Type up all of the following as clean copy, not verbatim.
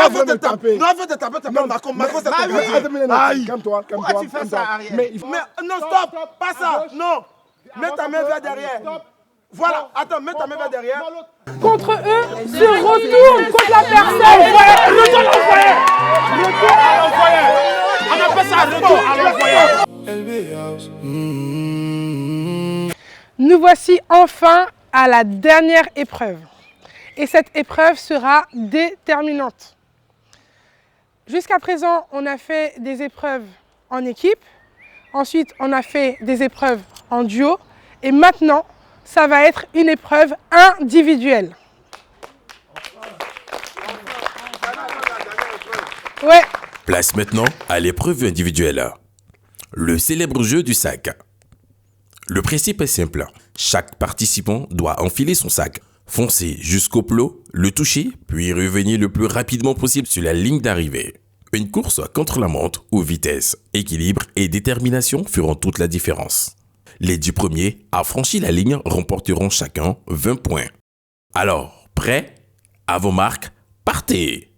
avant de taper, Marco, ça Aïe. Calme-toi. Pourquoi tu fais ça, Ariel? Mais non, stop, pas ça, non. Mets ta main vers derrière. Voilà, attends, mets ta main vers derrière. Contre eux, se retourne contre la personne. On appelle ça retour à l'envoyeur. Nous voici enfin à la dernière épreuve. Et cette épreuve sera déterminante. Jusqu'à présent, on a fait des épreuves en équipe. Ensuite, on a fait des épreuves en duo. Et maintenant, ça va être une épreuve individuelle. Ouais. Place maintenant à l'épreuve individuelle. Le célèbre jeu du sac. Le principe est simple. Chaque participant doit enfiler son sac, foncer jusqu'au plot, le toucher, puis revenir le plus rapidement possible sur la ligne d'arrivée. Une course contre la montre ou vitesse, équilibre et détermination feront toute la différence. Les 10 premiers à franchir la ligne remporteront chacun 20 points. Alors, prêts? À vos marques, partez!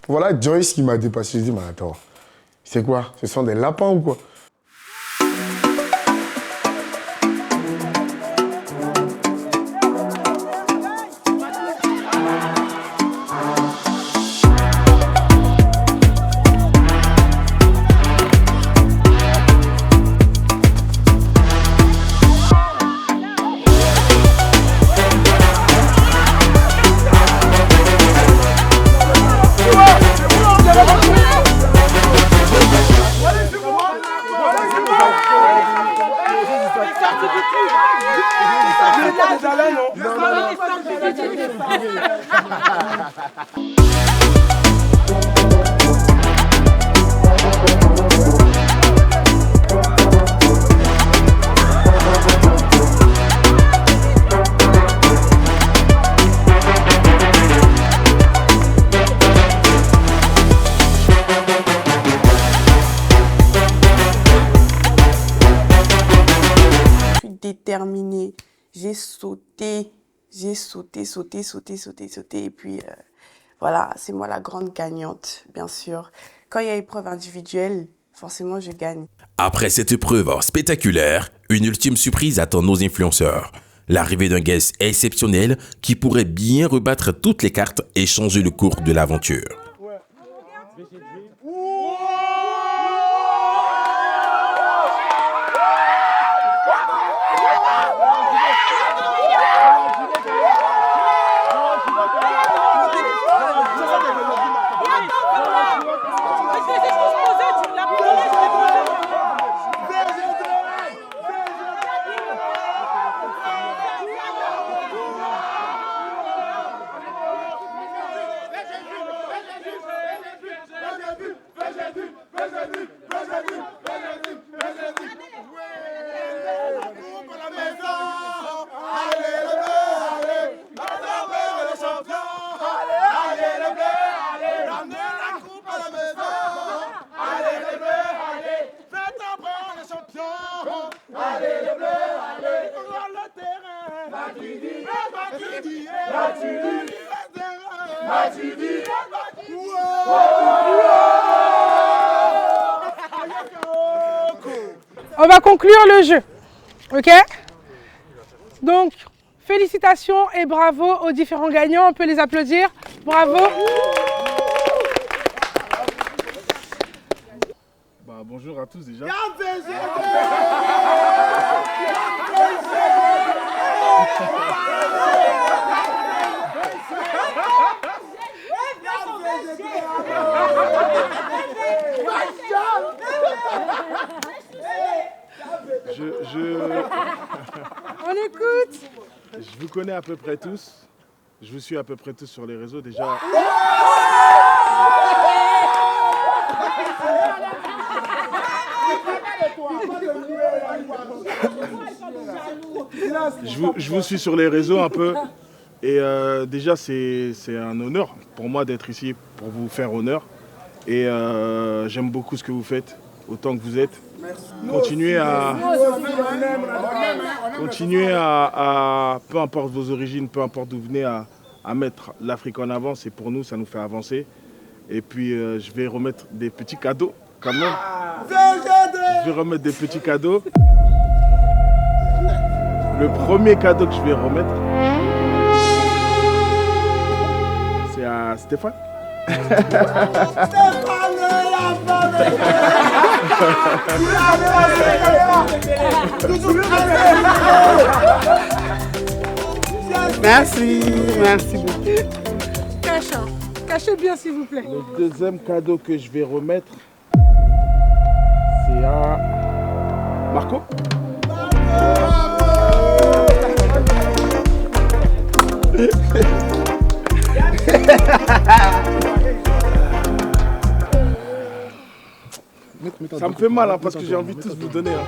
Voilà Joyce qui m'a dépassé. Je dis, mais attends, c'est quoi? Ce sont des lapins ou quoi? Déterminée. J'ai sauté. Et puis, voilà, c'est moi la grande gagnante, bien sûr. Quand il y a épreuve individuelle, forcément, je gagne. Après cette épreuve spectaculaire, une ultime surprise attend nos influenceurs. L'arrivée d'un guest exceptionnel qui pourrait bien rebattre toutes les cartes et changer le cours de l'aventure. On va conclure le jeu, ok? Donc, félicitations et bravo aux différents gagnants. On peut les applaudir. Bravo. Bonjour à tous déjà. On écoute. Je vous connais à peu près tous. Je vous suis à peu près tous sur les réseaux déjà. Je vous suis sur les réseaux un peu. Et déjà, c'est un honneur pour moi d'être ici pour vous faire honneur. Et j'aime beaucoup ce que vous faites, autant que vous êtes. Continuez à peu importe vos origines, peu importe d'où vous venez, à mettre l'Afrique en avant. C'est pour nous, ça nous fait avancer. Et puis, je vais remettre des petits cadeaux quand même. Je vais remettre des petits cadeaux. Le premier cadeau que je vais remettre, c'est à Stéphane. Merci beaucoup. Cachez bien s'il vous plaît. Le deuxième cadeau que je vais remettre, c'est à Marco. Ça me fait mal hein, parce que j'ai envie de tous vous donner. Hein.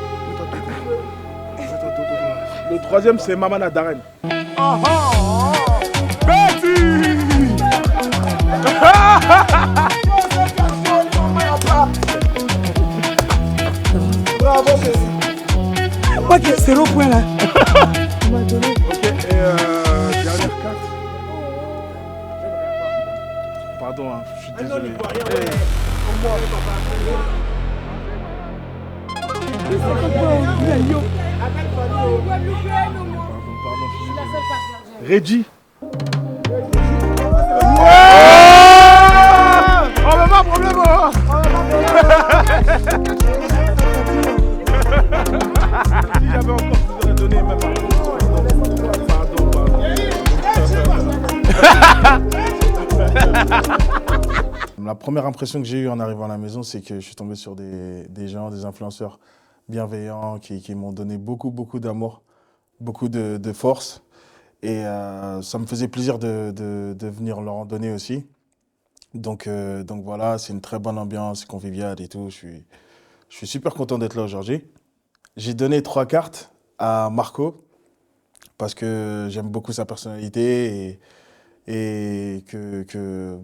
Le troisième, c'est Mamana Darren. Bravo, Cécile. Ok, c'est le point là. Ok, et dernière carte. Pardon, hein, je suis désolé. Pardon, Reggie. On va pas problème. Si j'avais encore, je vous aurais donné même. La première impression que j'ai eue en arrivant à la maison, c'est que je suis tombé sur des gens, des influenceurs bienveillants qui m'ont donné beaucoup d'amour, beaucoup de force. Et ça me faisait plaisir de venir leur en donner aussi. Donc voilà, c'est une très bonne ambiance, conviviale et tout. Je suis super content d'être là aujourd'hui. J'ai donné 3 cartes à Marco parce que j'aime beaucoup sa personnalité et que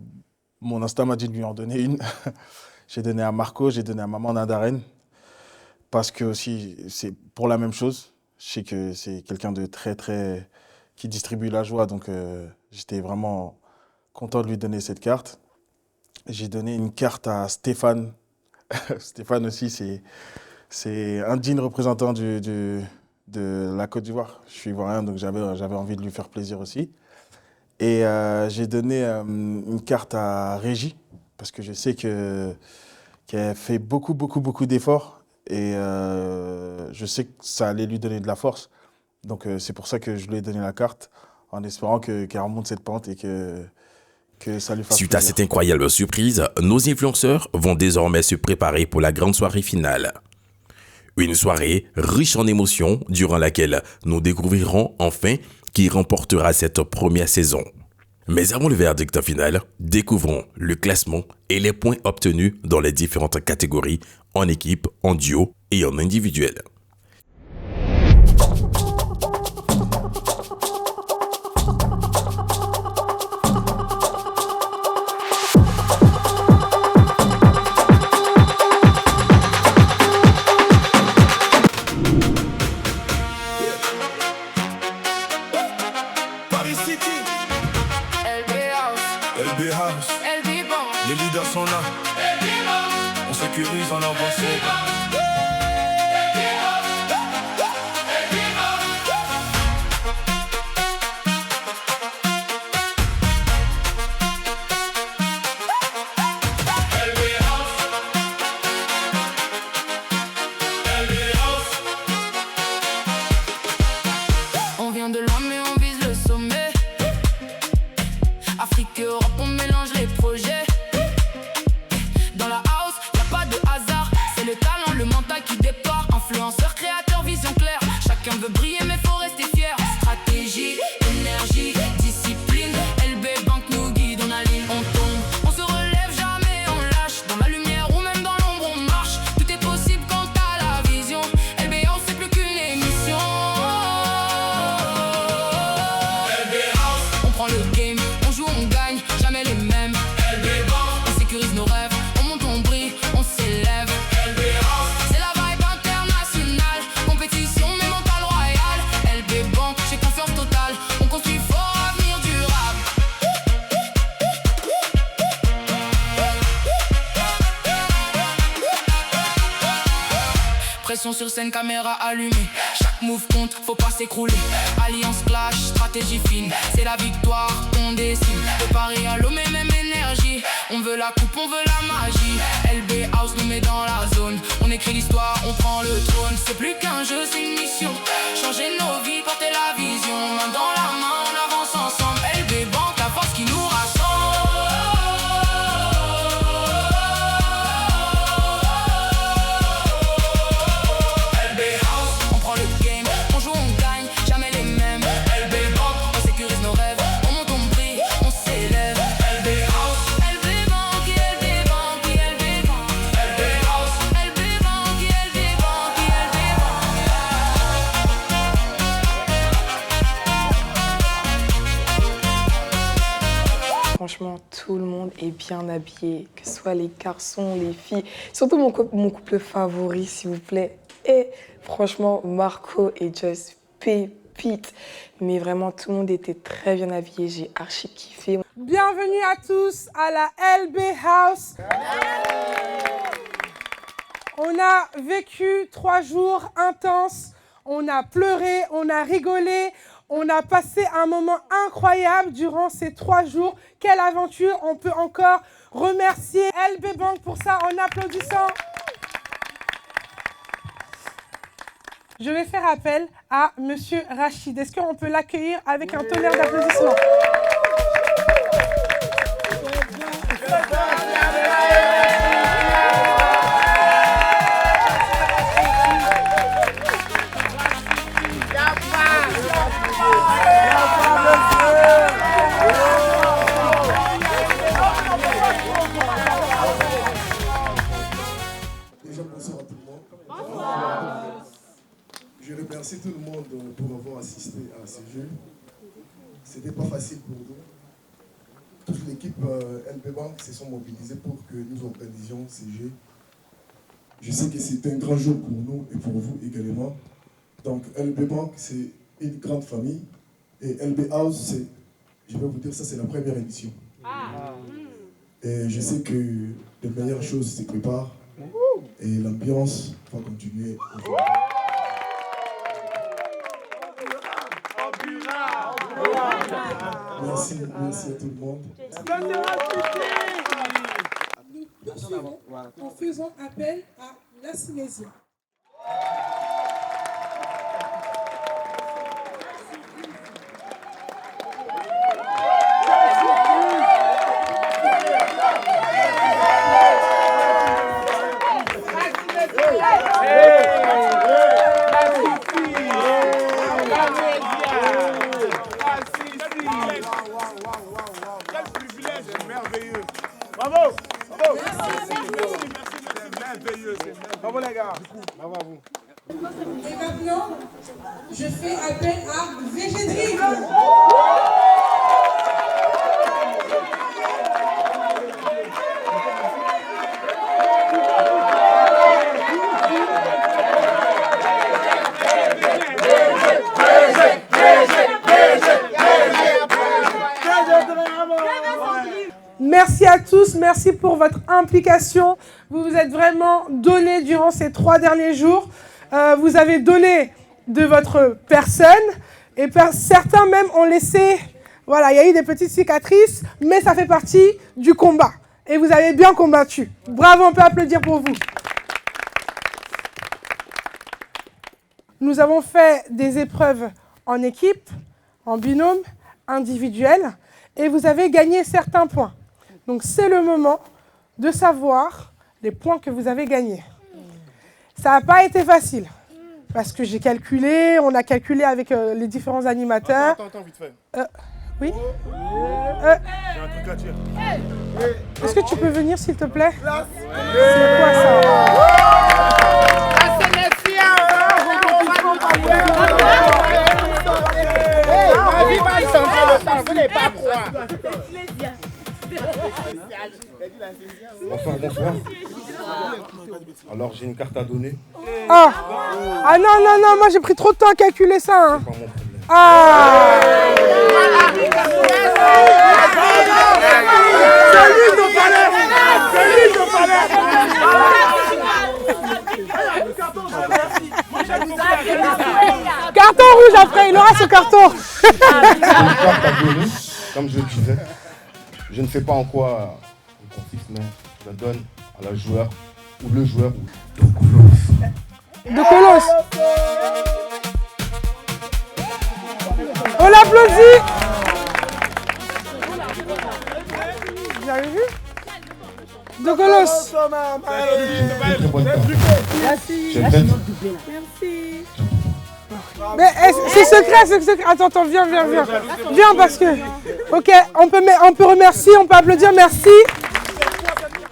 mon instinct m'a dit de lui en donner une. J'ai donné à Marco, j'ai donné à Mamana Darren parce que aussi c'est pour la même chose. Je sais que c'est quelqu'un de très qui distribue la joie, donc j'étais vraiment content de lui donner cette carte. J'ai donné une carte à Stéphane. Stéphane aussi, c'est un digne représentant de la Côte d'Ivoire. Je suis ivoirien, donc j'avais envie de lui faire plaisir aussi. Et j'ai donné une carte à Régie, parce que je sais qu'elle fait beaucoup d'efforts. Et je sais que ça allait lui donner de la force. Donc c'est pour ça que je lui ai donné la carte, en espérant qu'elle remonte cette pente et que ça lui fasse Suite plaisir. à cette incroyable surprise, nos influenceurs vont désormais se préparer pour la grande soirée finale. Une soirée riche en émotions durant laquelle nous découvrirons enfin qui remportera cette première saison. Mais avant le verdict final, découvrons le classement et les points obtenus dans les différentes catégories en équipe, en duo et en individuel. Les leaders sont là, on sécurise en avancée. On vient de loin mais on vise le sommet. Afrique et Europe, on mélange les projets. Dans la house, y'a pas de hasard, c'est le talent, le Pression sur scène, caméra allumée. Chaque move compte, faut pas s'écrouler. Alliance clash, stratégie fine. C'est la victoire qu'on décide. De Paris à Lomé, même énergie. On veut la coupe, on veut la magie. LB House nous met dans la zone. On écrit l'histoire, on prend le trône. C'est plus qu'un jeu, c'est une mission. Changer nos vies, porter la vision. Main dans la main, on avance ensemble. LB Banque, la force qui nous rassemble. Franchement, tout le monde est bien habillé, que ce soit les garçons, les filles, surtout mon couple favori, s'il vous plaît. Et franchement, Marco et Joyce, pépite. Mais vraiment, tout le monde était très bien habillé, j'ai archi kiffé. Bienvenue à tous à la LB House. On a vécu 3 jours intenses, on a pleuré, on a rigolé. On a passé un moment incroyable durant ces 3 jours. Quelle aventure! On peut encore remercier LB Bank pour ça en applaudissant. Je vais faire appel à Monsieur Rachid. Est-ce qu'on peut l'accueillir avec un tonnerre d'applaudissements? Je remercie tout le monde pour avoir assisté à ce jeu. C'était pas facile pour nous. Toute l'équipe LB Bank se sont mobilisés pour que nous organisions ces jeux. Je sais que c'est un grand jour pour nous et pour vous également. Donc LB Bank, c'est une grande famille. Et LB House, c'est, je vais vous dire ça, c'est la première édition. Et je sais que de meilleures choses se préparent. Et l'ambiance va continuer. Merci à tout le monde. Nous poursuivons en faisant appel à la Silésia. Bravo! Bravo! Bravo les gars! Bravo à vous! Et maintenant, je fais appel à Végédric. Merci à tous, merci pour votre implication. Vous vous êtes vraiment donné durant ces 3 derniers jours. Vous avez donné de votre personne et certains même ont laissé, voilà, il y a eu des petites cicatrices, mais ça fait partie du combat. Et vous avez bien combattu. Bravo, on peut applaudir pour vous. Nous avons fait des épreuves en équipe, en binôme, individuel, et vous avez gagné certains points. Donc c'est le moment de savoir les points que vous avez gagnés. Ça n'a pas été facile, parce que j'ai calculé, on a calculé avec les différents animateurs. Attends, vite fait. Oui. J'ai un truc à dire. Est-ce que tu peux venir, s'il te plaît? C'est quoi ça? Bonsoir. Alors j'ai une carte à donner. Ah non, moi j'ai pris trop de temps à calculer ça. Hein. C'est pas mon problème. Ah. rouge après, il aura ce carton. Comme je le disais, je ne sais pas en quoi il consiste, mais je la donne à la joueur ou le joueur De Colos. On l'applaudit. Vous avez vu? De Colos. Merci. Mais c'est secret, c'est secret. Attends, viens. Viens parce que... Ok, on peut remercier, on peut applaudir, merci.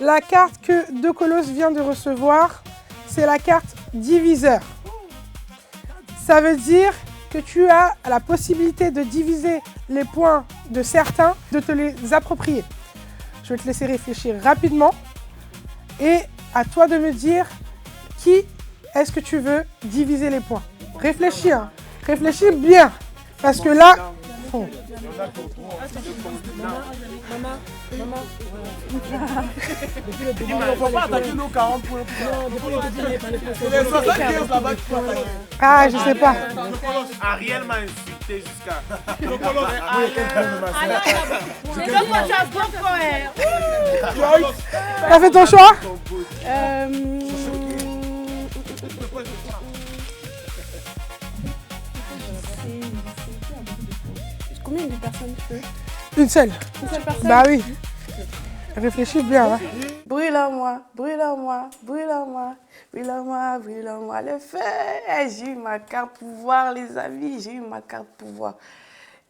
La carte que De Colos vient de recevoir, c'est la carte diviseur. Ça veut dire que tu as la possibilité de diviser les points de certains, de te les approprier. Je vais te laisser réfléchir rapidement et à toi de me dire qui est-ce que tu veux diviser les points. Réfléchis, hein. Réfléchis bien, parce que là... Oh. Ah, je sais pas. Ariel m'a insulté jusqu'à... T'as fait ton choix? Combien de personnes tu veux? Une seule. Une seule personne? Bah oui. Réfléchis bien. Hein. Brûle-moi, brûle-moi, brûle-moi, brûle-moi, brûle-moi le feu. J'ai eu ma carte pouvoir, les amis, j'ai eu ma carte pouvoir.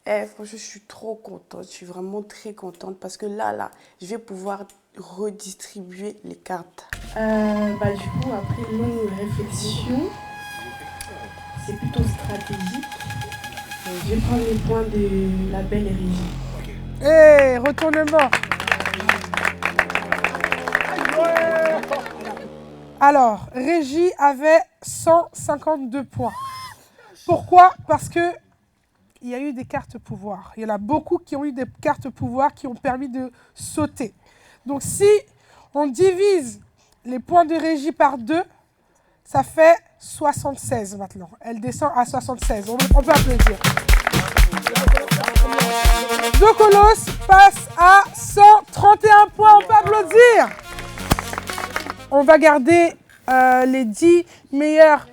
Franchement, je suis trop contente, je suis vraiment très contente parce que là, je vais pouvoir redistribuer les cartes. Du coup, après une longue réflexion, c'est plutôt stratégique. Je vais prendre les points de la belle Régie. Hey, retournement. Alors, Régie avait 152 points. Pourquoi? Parce que il y a eu des cartes pouvoir. Il y en a beaucoup qui ont eu des cartes pouvoir qui ont permis de sauter. Donc, si on divise les points de Régie par 2, ça fait 76 maintenant. Elle descend à 76. On peut applaudir. De Colos passe à 131 points. On peut applaudir. On va garder les 10 meilleurs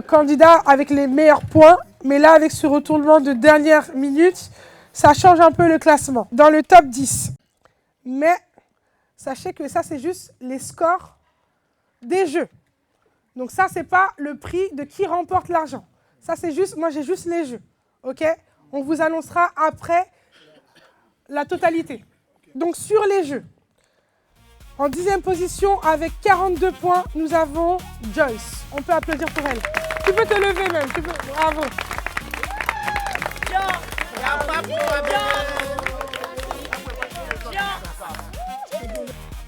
candidats avec les meilleurs points. Mais là, avec ce retournement de dernière minute, ça change un peu le classement dans le top 10. Mais sachez que ça, c'est juste les scores des jeux. Donc ça, c'est pas le prix de qui remporte l'argent. Ça, c'est juste, moi, j'ai juste les jeux. OK? On vous annoncera après la totalité. Donc sur les jeux, en 10e position avec 42 points, nous avons Joyce. On peut applaudir pour elle. Tu peux te lever même. Tu peux... Bravo.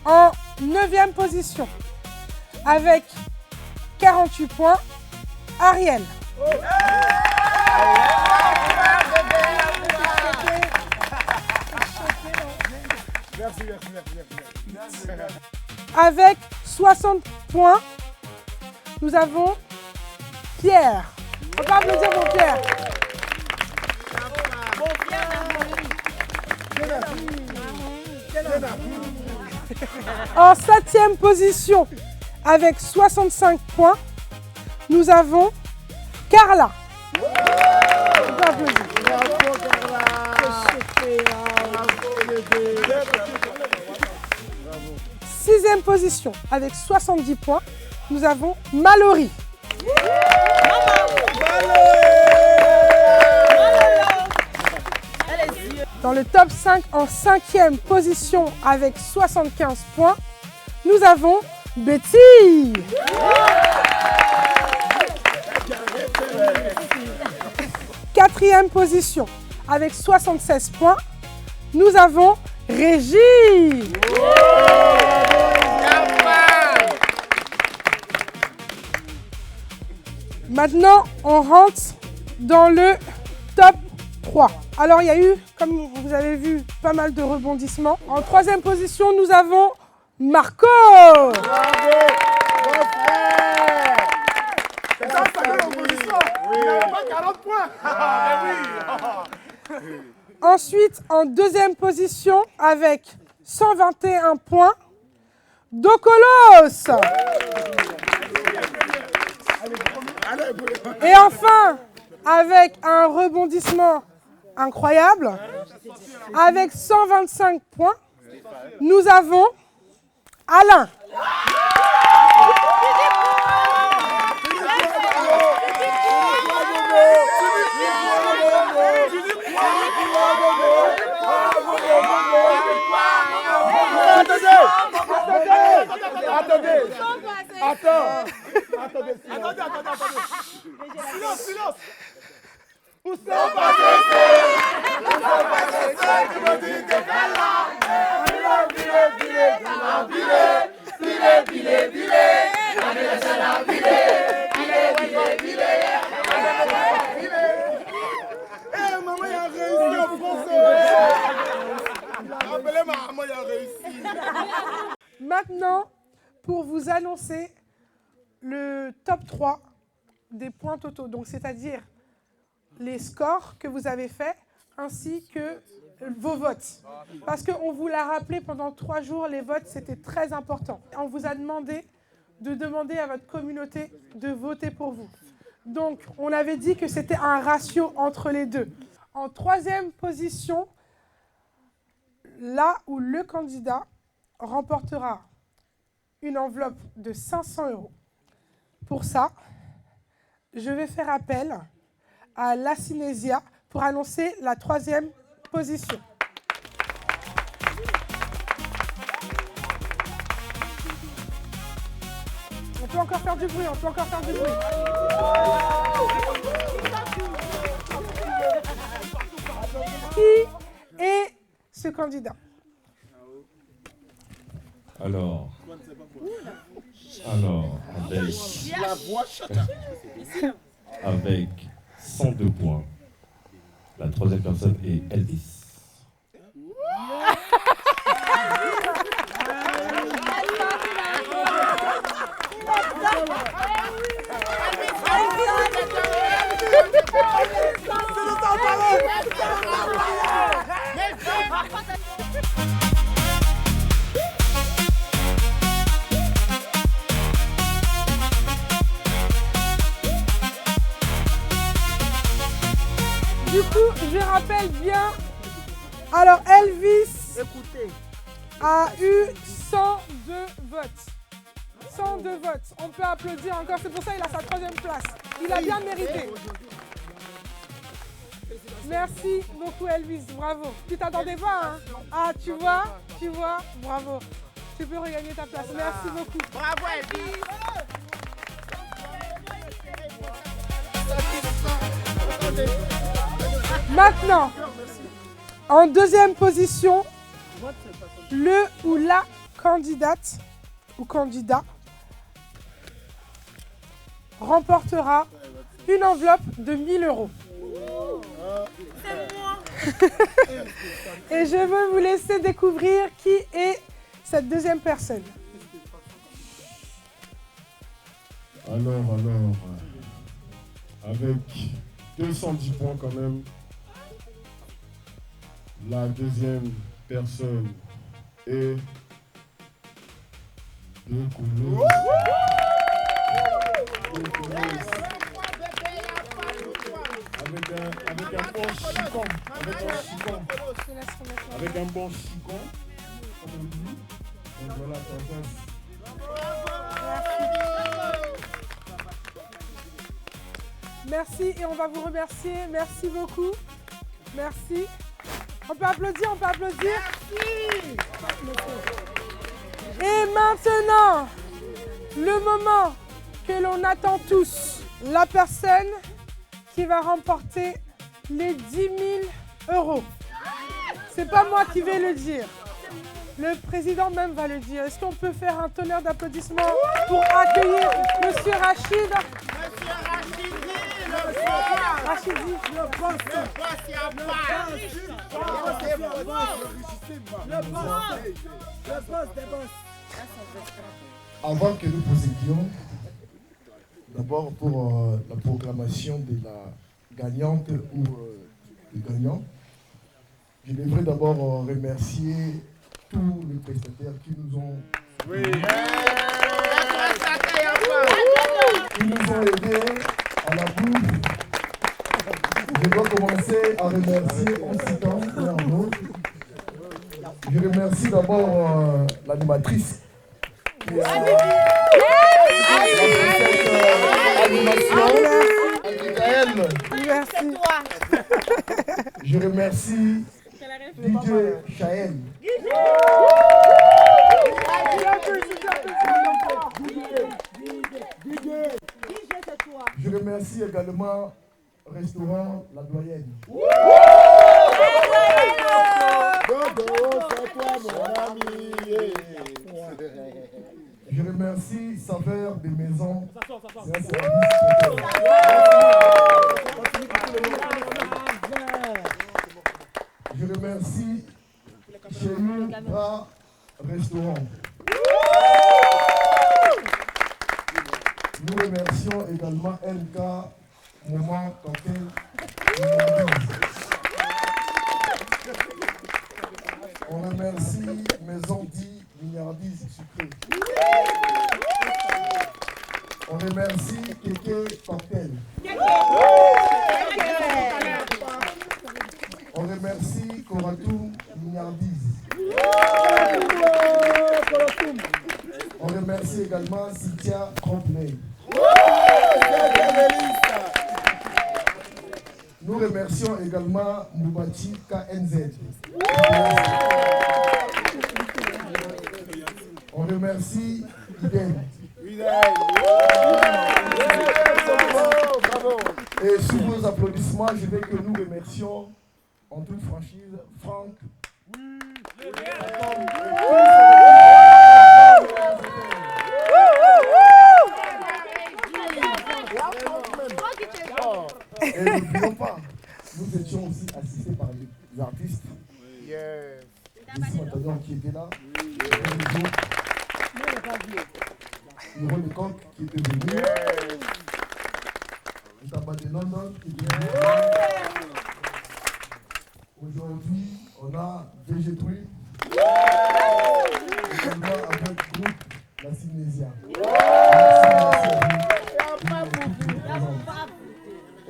En 9e position, avec 48 points, Ariel. Merci. Avec 60 points, nous avons Pierre. On peut applaudir mon Pierre. En 7e position, avec 65 points, nous avons Carla. On peut applaudir. 6e position, avec 70 points, nous avons Mallory. Dans le top 5, en 5e position, avec 75 points, nous avons Betty. 4e position, avec 76 points, nous avons Régie. Maintenant, on rentre dans le top 3. Alors, il y a eu, comme vous avez vu, pas mal de rebondissements. En 3e position, nous avons Marco. Il n'avait pas 40 points. Ensuite, en deuxième position, avec 121 points, Dokolos. Et enfin, avec un rebondissement incroyable, avec 125 points, nous avons Alain. Attendez. Silence. Où sont maman, il a réussi en français. Appelez maman, il a réussi. Maintenant, pour vous annoncer le top 3 des points totaux, donc c'est-à-dire les scores que vous avez faits ainsi que vos votes. Parce qu'on vous l'a rappelé pendant 3 jours, les votes c'était très important. On vous a demandé de demander à votre communauté de voter pour vous. Donc on avait dit que c'était un ratio entre les deux. En troisième position, là où le candidat remportera une enveloppe de 500 €. Pour ça, je vais faire appel à la Cinésia pour annoncer la troisième position. On peut encore faire du bruit, Qui est ce candidat? Alors, avec 102 points, la troisième personne est Elvis. Du coup, je rappelle bien. Alors, Elvis a eu 102 votes. 102 votes. On peut applaudir encore. C'est pour ça qu'il a sa troisième place. Il a bien mérité. Merci beaucoup, Elvis. Bravo. Tu t'attendais pas, hein? Ah, tu vois, bravo. Tu peux regagner ta place. Merci beaucoup. Bravo, Elvis. Maintenant, en deuxième position, le ou la candidate ou candidat remportera une enveloppe de 1 000 €. Et je veux vous laisser découvrir qui est cette deuxième personne. Alors, avec 210 points quand même, la deuxième personne est Dokolos. Avec un bon chicon. Avec un bon chicon. Comme on dit. Donc voilà, ça passe. Merci et on va vous remercier. Merci beaucoup. Merci. On peut applaudir, Merci. Et maintenant, le moment que l'on attend tous. La personne qui va remporter les 10 000 €. C'est pas moi qui vais le dire. Le président même va le dire. Est-ce qu'on peut faire un tonnerre d'applaudissements pour accueillir Monsieur Rachid? Rachidi, Avant que nous procédions, d'abord pour la proclamation de la gagnante ou du gagnant. Je devrais d'abord remercier tous les prestataires qui nous ont aidés à la bouffe. Je dois commencer à remercier en citant l'un l'autre. Je remercie d'abord l'animatrice. Merci. Je remercie DJ Chaël. Je remercie également Restaurant La Doyenne. Je remercie Saveur des Maisons. C'est un service. Je remercie Chéri Bras Restaurant. Nous remercions également LK Moment Cocktail. On remercie Maison 10 Milliardise Sucré. On remercie Kéké Cocktail. On remercie Koratou Milliardise. On remercie également Cynthia Trompe-L'œil. Nous remercions également Moubati KNZ. On remercie Iden. Et sous vos applaudissements, je veux que nous remercions en toute franchise Franck. Et n'oublions pas, nous étions aussi assistés par les artistes. Ici Matador qui était là. Laurent Lecoq qui était venu. Le tabac de London qui était venu. Aujourd'hui, on a VG3. Également avec le groupe La Cinésia.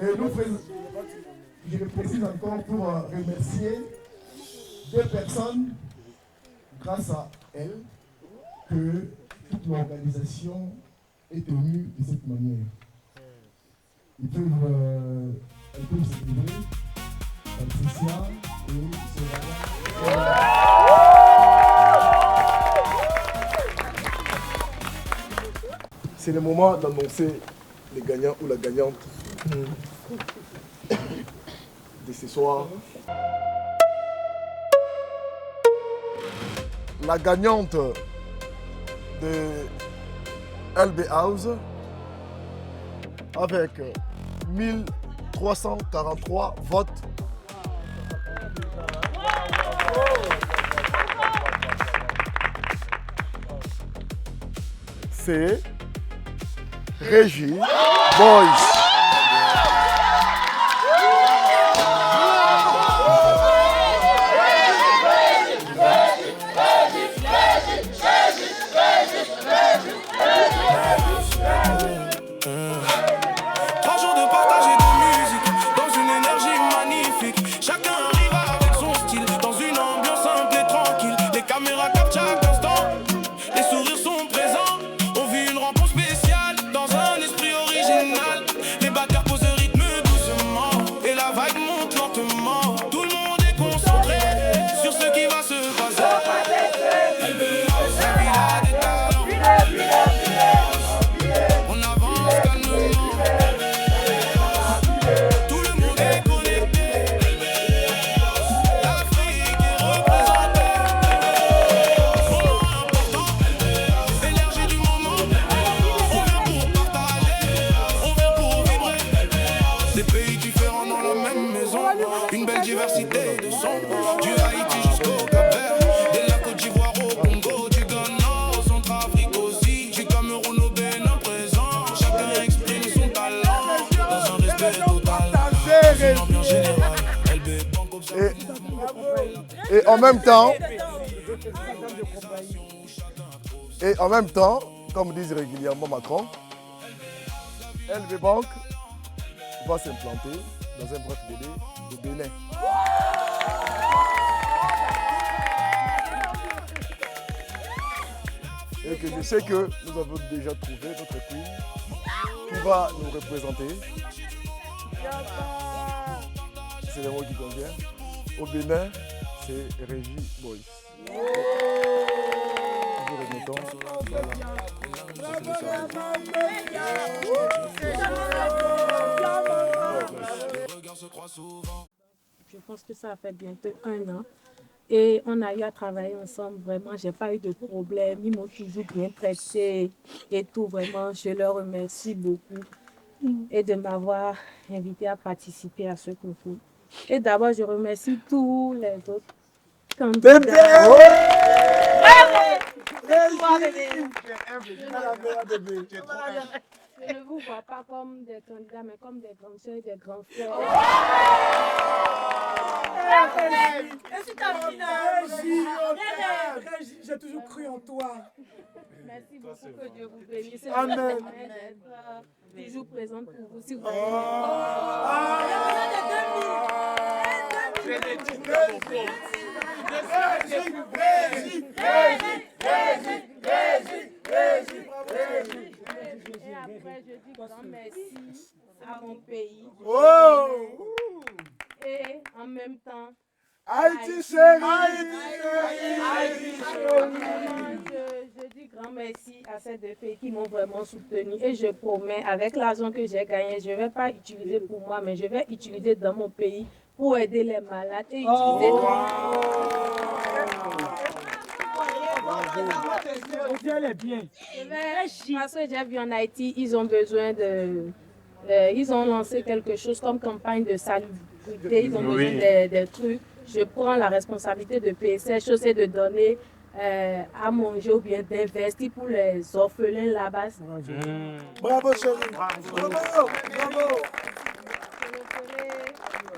Et nous, je le précise encore pour remercier deux personnes, grâce à elles, que toute l'organisation est tenue de cette manière. Elles peuvent se lever, Patricia et Soraya. C'est le moment d'annoncer les gagnants ou la gagnante de ce soir. La gagnante de LB House avec 1343 votes. C'est Régie Boys. Et en même temps, comme disent régulièrement Macron, LB Bank va s'implanter dans un bref délai au Bénin. Et que je sais que nous avons déjà trouvé notre queen qui va nous représenter. C'est le mot qui convient. Au Bénin, c'est Régie Boys. Nous remettons. Je pense que ça fait bientôt 1 an. Et on a eu à travailler ensemble, vraiment, j'ai pas eu de problème. Ils m'ont toujours bien traité et tout, vraiment, je leur remercie beaucoup et de m'avoir invité à participer à ce concours. Et d'abord, je remercie tous les autres candidats. Je ne vous vois pas comme des candidats, mais comme des grandes soeurs et des grands frères. J'ai toujours cru en toi. Merci beaucoup, que Dieu vous bénisse. Amen. Toujours présente pour vous, si vous Et après, je dis grand merci à mon pays. Et en même temps, Haïti chérie! Je dis grand merci à ces 2 pays qui m'ont vraiment soutenu et je promets, avec l'argent que j'ai gagné, je ne vais pas utiliser pour moi, mais je vais utiliser dans mon pays pour aider les malades et utiliser parce que j'ai vu en Haïti, ils ont besoin de... ils ont lancé quelque chose comme campagne de salubrité, ils ont besoin des trucs. Je prends la responsabilité de payer ces choses et de donner à manger ou bien d'investir pour les orphelins là-bas. Bravo chérie! Bravo!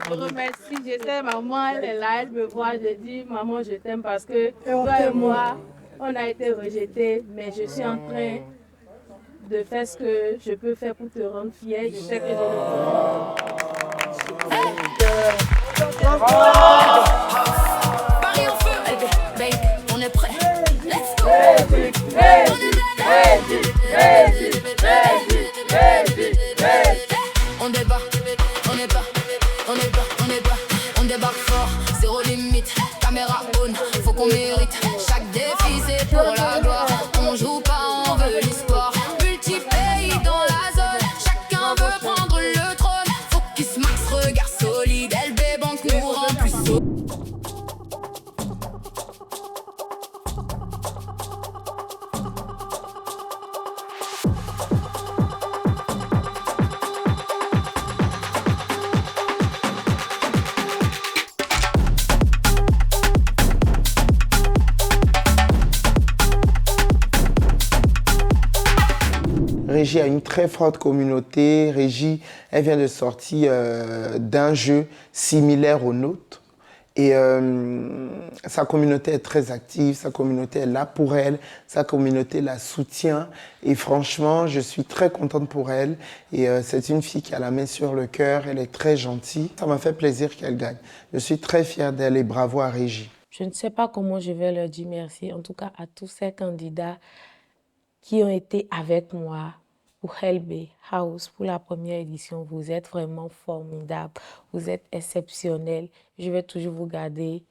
Je remercie, je sais, maman, elle est là, elle me voit, je dis, maman, je t'aime parce que toi et moi, on a été rejetés, mais je suis en train de faire ce que je peux faire pour te rendre fière. Je sais que je le peux. Paris en feu, babe, on est prêt. Let's go. On débat, on débarque fort, zéro limite, caméra on, faut qu'on mérite. Chaque défi c'est pour la gloire, on joue pas, on veut l'histoire. Multi-pays dans la zone, chacun veut prendre le trône. Focus max, regard solide, LB Bank nous rend plus solides. Régie a une très forte communauté. Régie, elle vient de sortir d'un jeu similaire au nôtre. Et sa communauté est très active, sa communauté est là pour elle, sa communauté la soutient. Et franchement, je suis très contente pour elle. Et c'est une fille qui a la main sur le cœur, elle est très gentille. Ça m'a fait plaisir qu'elle gagne. Je suis très fière d'elle et bravo à Régie. Je ne sais pas comment je vais leur dire merci, en tout cas à tous ces candidats qui ont été avec moi pour LB House pour la première édition. Vous êtes vraiment formidables, vous êtes exceptionnels. Je vais toujours vous garder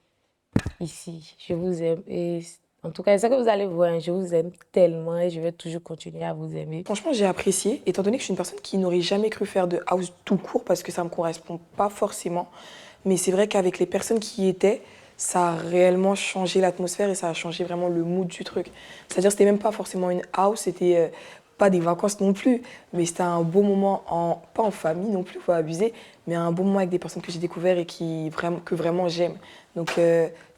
ici. Je vous aime et en tout cas, c'est ça que vous allez voir, je vous aime tellement et je vais toujours continuer à vous aimer. Franchement, j'ai apprécié, étant donné que je suis une personne qui n'aurait jamais cru faire de house tout court parce que ça ne me correspond pas forcément. Mais c'est vrai qu'avec les personnes qui y étaient, ça a réellement changé l'atmosphère et ça a changé vraiment le mood du truc. C'est-à-dire que c'était même pas forcément une house, c'était pas des vacances non plus, mais c'était un beau moment, pas en famille non plus, faut abuser, mais un beau moment avec des personnes que j'ai découvert et que vraiment j'aime. Donc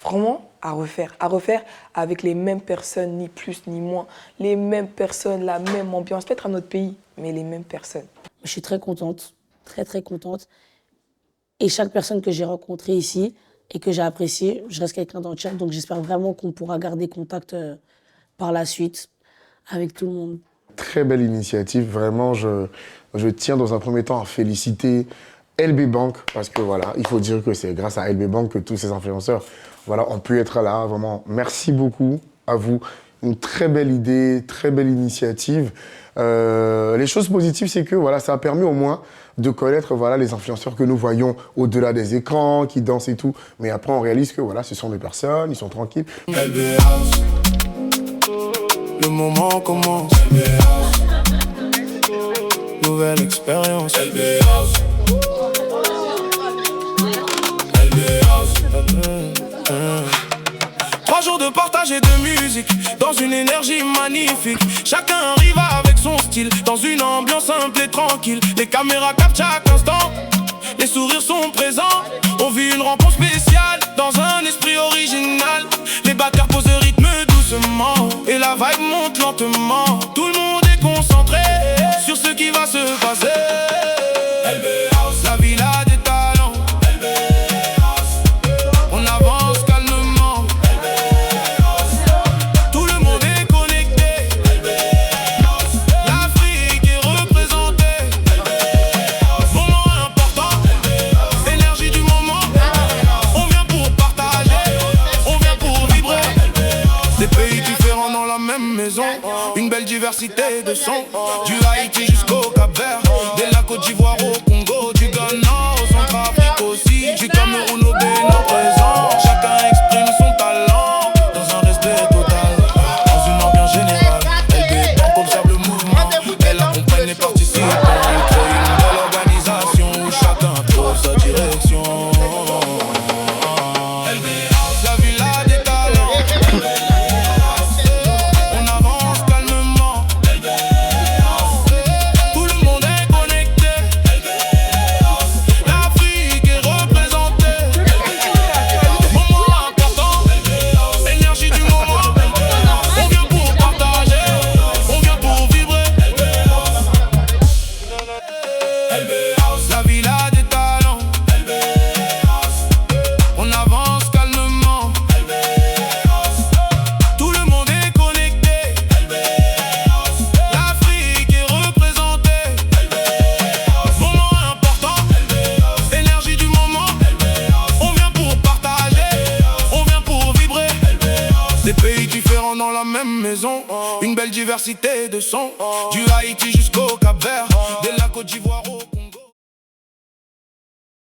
vraiment à refaire avec les mêmes personnes, ni plus ni moins, les mêmes personnes, la même ambiance, peut-être à notre pays, mais les mêmes personnes. Je suis très contente, très très contente. Et chaque personne que j'ai rencontrée ici, et que j'ai apprécié. Je reste quelqu'un d'entier, donc j'espère vraiment qu'on pourra garder contact par la suite avec tout le monde. Très belle initiative, vraiment, je tiens dans un premier temps à féliciter LB Bank, parce que voilà, il faut dire que c'est grâce à LB Bank que tous ces influenceurs ont pu être là. Vraiment, merci beaucoup à vous. Une très belle idée, très belle initiative. Les choses positives, c'est que voilà, ça a permis au moins de connaître les influenceurs que nous voyons au-delà des écrans, qui dansent et tout. Mais après, on réalise que voilà, ce sont des personnes, ils sont tranquilles. LB House, le moment commence. LB House, nouvelle expérience. LB House, LB House. 3 jours de partage et de musique, dans une énergie magnifique. Chacun arrive avec son style, dans une ambiance simple et tranquille. Les caméras captent chaque instant, les sourires sont présents. On vit une rencontre spéciale, dans un esprit original. Les batteurs posent le rythme doucement, et la vibe monte lentement. Tout le monde est concentré sur ce qui va se passer. LB House, la villa des talents. LB House, on avance calmement. LB House, tout le monde est connecté. LB House, l'Afrique est représentée. LB House, moment important. LB House, énergie du moment. On vient pour partager, on vient pour vibrer. Des pays différents dans la même maison, une belle diversité de sons, du Haïti jusqu'au Cap-Vert, de la Côte d'Ivoire au Congo, du Ghana au Centrafrique aussi, du Cameroun au Bénin présent. Chacun exprime son talent dans un respect total, dans une ambiance générale. LB Bank observe le mouvement, elle accompagne les participants, elle crée une belle organisation où chacun trouve sa direction. LB House, la villa des talents. Des pays différents dans la même maison, une belle diversité de sons, du Haïti jusqu'au Cap-Vert, de la Côte d'Ivoire au